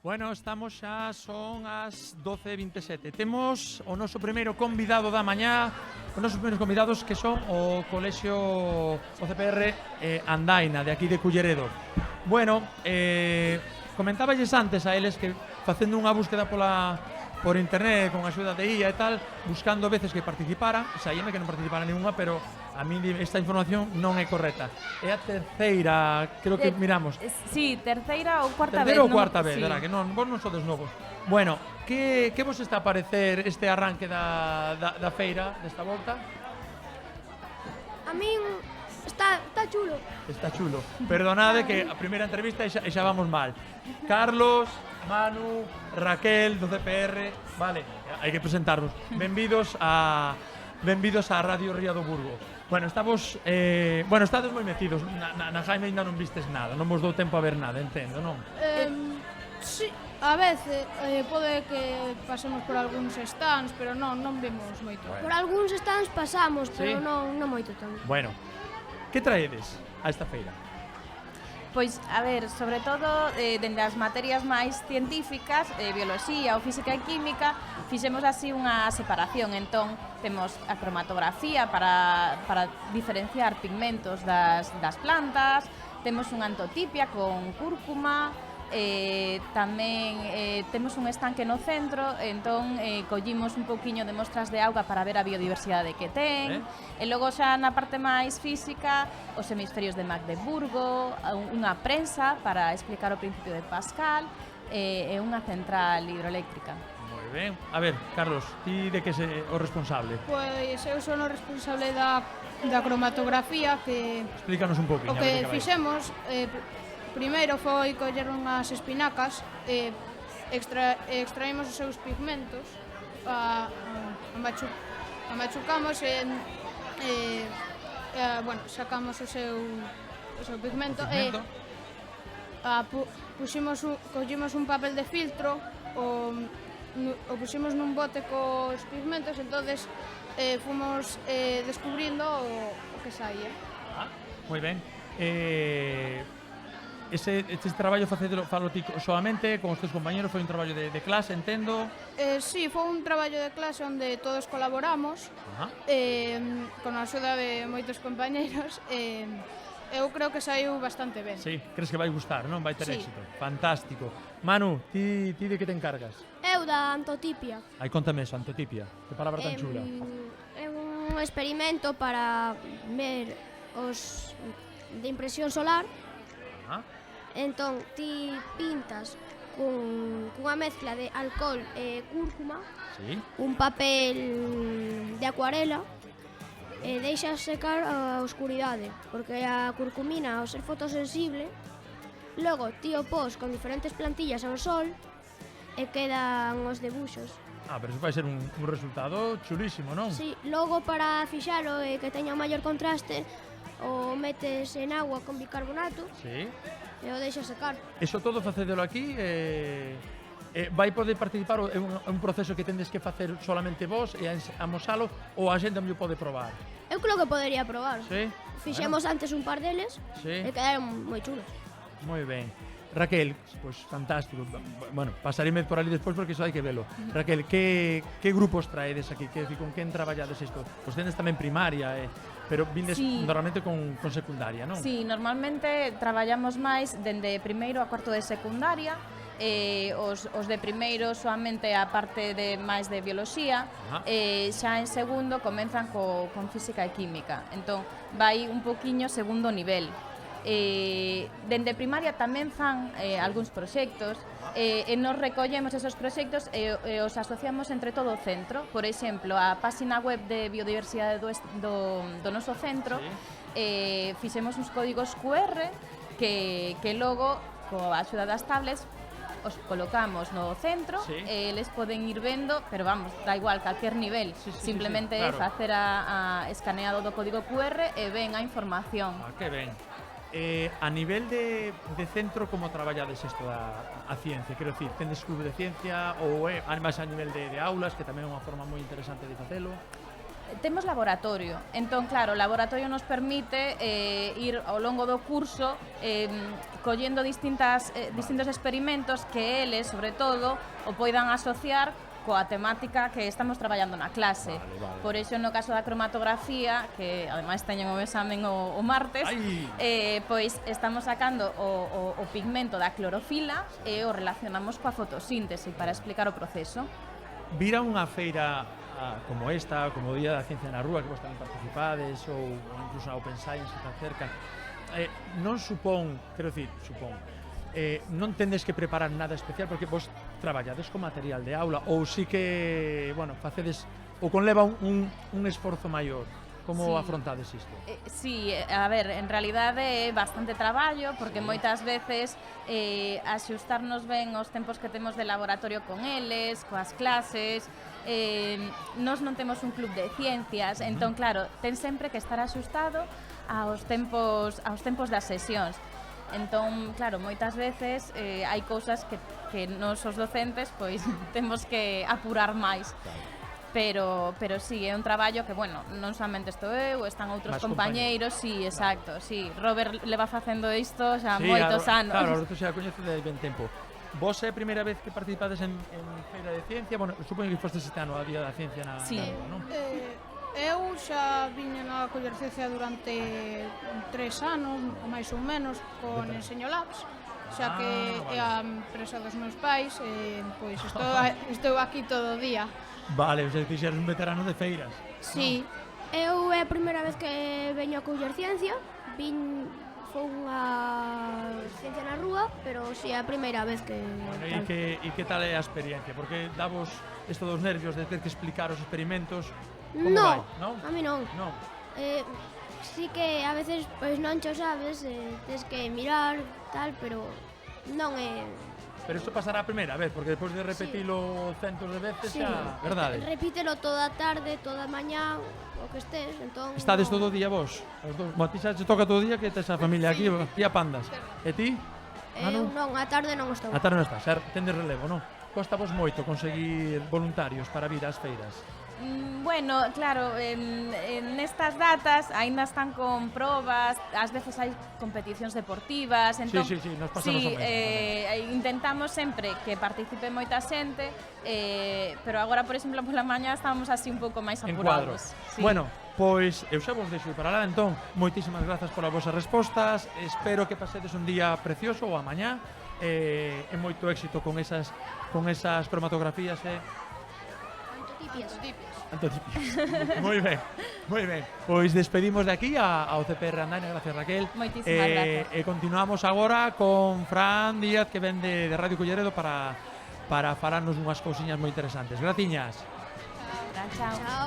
Bueno, estamos xa, son as 12:27. Temos o noso primeiro convidado da mañá, os nosos primeiros convidados que son o Colexio OCPR Andaina, de aquí de Culleredo. Bueno, comentáballes antes a eles que facendo unha búsqueda por internet, con axuda de IA e tal, buscando veces que participaran, saíame que non participara ninguna, pero a mí esta información non é correcta. É a terceira, creo que miramos. Sí, terceira ou cuarta vez. Terceira ou cuarta vez, sí. verá, que non, vos non sodes novos. Bueno, que vos está a parecer este arranque da feira, desta volta? A min está chulo. Está chulo. Perdonade que a primeira entrevista e xa vamos mal. Carlos, Manu, Raquel do CPR, vale, hai que presentarnos. Benvidos a Radio Ría do Burgo. Bueno, estamos estades moi metidos. Na Jaime ainda non vistes nada, non vos dou tempo a ver nada, entendo, non? Sí, a veces pode que pasemos por algúns stands, pero non vemos moito. Por algúns stands pasamos, Sí. pero non moito tanto. Bueno, que traedes a esta feira? Pois, a ver, sobre todo, dende as materias máis científicas, bioloxía ou física e química, fixemos así unha separación. Entón, temos a cromatografía para diferenciar pigmentos das plantas, temos unha antotipia con cúrcuma, tamén temos un estanque no centro, entón collimos un pouquiño de mostras de auga para ver a biodiversidade que ten, e logo xa na parte máis física, os hemisferios de Magdeburgo, unha prensa para explicar o principio de Pascal e unha central hidroeléctrica. Moi ben. A ver, Carlos, ti de que é o responsable? Pois eu son o responsable da cromatografía, que Explícanos un pouquinho. o que fixemos primeiro foi coller unhas espinacas e extraímos os seus pigmentos, machucamos e sacamos o seu pigmento e collimos un papel de filtro, o puximos nun bote cos pigmentos, entonces fomos descubrindo o que saía. Moi ben. Este traballo falo ti solamente con os teus compañeros, foi un traballo de clase, entendo? Sí, foi un traballo de clase onde todos colaboramos, con a axuda de moitos compañeros, eu creo que saiu bastante ben. Sí, crees que vai gustar, non? Vai ter Sí. éxito. Fantástico. Manu, ti de que te encargas? Eu da antotipia. Ai, contame eso, antotipia. Que palabra tan chula. É un experimento para ver os de impresión solar. Entón, ti pintas cunha mezcla de alcohol e cúrcuma, Sí. un papel de acuarela, e deixas secar a oscuridade, porque a curcumina, ao ser fotosensible, logo ti o pos con diferentes plantillas ao sol e quedan os debuxos. Pero iso vai ser un resultado chulísimo, non? Si, logo para fixalo e que teña un maior contraste, o metes en agua con bicarbonato Sí. e o deixas secar. Eso todo facédelo aquí vai poder participar, é un proceso que tendes que facer solamente vos e amosalo, ou a xente me pode probar? Eu creo que podería probar. Sí? Fixemos antes un par deles Sí. e quedaron moi chulos. Moi ben. Raquel, pues fantástico. Bueno, pasaríme por ali despois porque iso hai que velo. Raquel, que grupos traedes aquí? Con quen traballades isto? Pois tendes tamén primaria, pero vindes Sí. normalmente con secundaria, non? Sí, normalmente traballamos máis dende primeiro a cuarto de secundaria, os de primeiro soamente a parte de máis de bioloxía, xa en segundo comenzan con física e química, entón vai un poquiño segundo nivel. Dende primaria tamén fan algúns proxectos e nos recollemos esos proxectos e os asociamos entre todo o centro. Por exemplo, a páxina web de biodiversidade do noso centro, fixemos uns códigos QR que logo, coa axuda das tablets, os colocamos no centro e eles poden ir vendo, pero vamos, da igual, calquer nivel, simplemente é facer a escaneado do código QR e ven a información. Que ben. A nivel de centro, como traballades isto a ciencia? Quero dicir, tendes club de ciencia ou máis a nivel de aulas, que tamén é unha forma moi interesante de facelo? Temos laboratorio, entón, claro, o laboratorio nos permite ir ao longo do curso collendo distintos experimentos que eles, sobre todo, o poidan asociar coa temática que estamos traballando na clase. Vale. Por iso, no caso da cromatografía, que ademais teñen o examen o martes, pois estamos sacando o pigmento da clorofila e o relacionamos coa fotosíntese para explicar o proceso. Vira unha feira como esta, como o Día da Ciencia na Rúa, que vos tamén participades, ou incluso a Open Science que está cerca, non supón, non tendes que preparar nada especial porque vos traballades con material de aula ou sí que, bueno, facedes ou conleva un esforzo maior. Como afrontades isto? Sí, a ver, en realidade é bastante traballo porque moitas veces axustarnos ben os tempos que temos de laboratorio con eles, coas clases, nós non temos un club de ciencias, entón claro, ten sempre que estar axustado aos tempos das sesións. Entón, claro, moitas veces hai cousas que nós os docentes pois temos que apurar máis. Pero sí, é un traballo que, bueno, non somente estou eu, están outros compañeiros, sí, exacto, sí. Robert leva facendo isto xa moitos anos. Claro, Roberto xa coñece de ben tempo. Vos é a primeira vez que participades en Feira de Ciencia? Bueno, supoño que fostes este ano a Día da Ciencia na Rúa, non? Eu xa viña na coller ciencia durante 3 anos, máis ou menos, con Enseño Labs, xa que é a empresa dos meus pais, pois estou aquí todo o día. Vale, o sea, ti xeres un veterano de feiras. Sí, eu é a primeira vez que veño a coller ciencia, fun a Ciencia na Rúa, pero si é a primeira vez que... Bueno, e que tal é a experiencia? Porque davos isto dos nervios de ter que explicar os experimentos? Como vai? Non? A mí non. Non. Sí que a veces pois non cho sabes, tes que mirar, tal, pero non é... Pero isto pasará a primeira vez, porque despois de repetilo centos de veces xa, verdade? Repítelo toda a tarde, toda a mañá, o que estés, entón... Estades todo o día vos? Os dous? Ti xa te toca todo o día que tes a familia aquí e a pandas. E ti? Eu non, a tarde non estou. A tarde non estás, tendes relevo, non? Costa vos moito conseguir voluntarios para vir ás feiras? Bueno, claro, nestas datas aínda están con probas, ás veces hai competicións deportivas, entón sí, nos pasamos o mesmo. Intentamos sempre que participe moita xente, pero agora, por exemplo, pola mañá estábamos así un pouco máis apurados. Sí. Bueno, pois eu xa vos deixo ir para lá, entón, moitísimas grazas polas vosas respostas, espero que pasedes un día precioso ou a mañá, e moito éxito con esas cromatografías Antotipias. Moi ben. Pois despedimos de aquí ao CPR Andaina, gracias Raquel. Moitísimas gracias. E continuamos agora con Fran Díaz, que ven de Radio Culleredo para falarnos unhas cousiñas moi interesantes. Graciñas. Chao.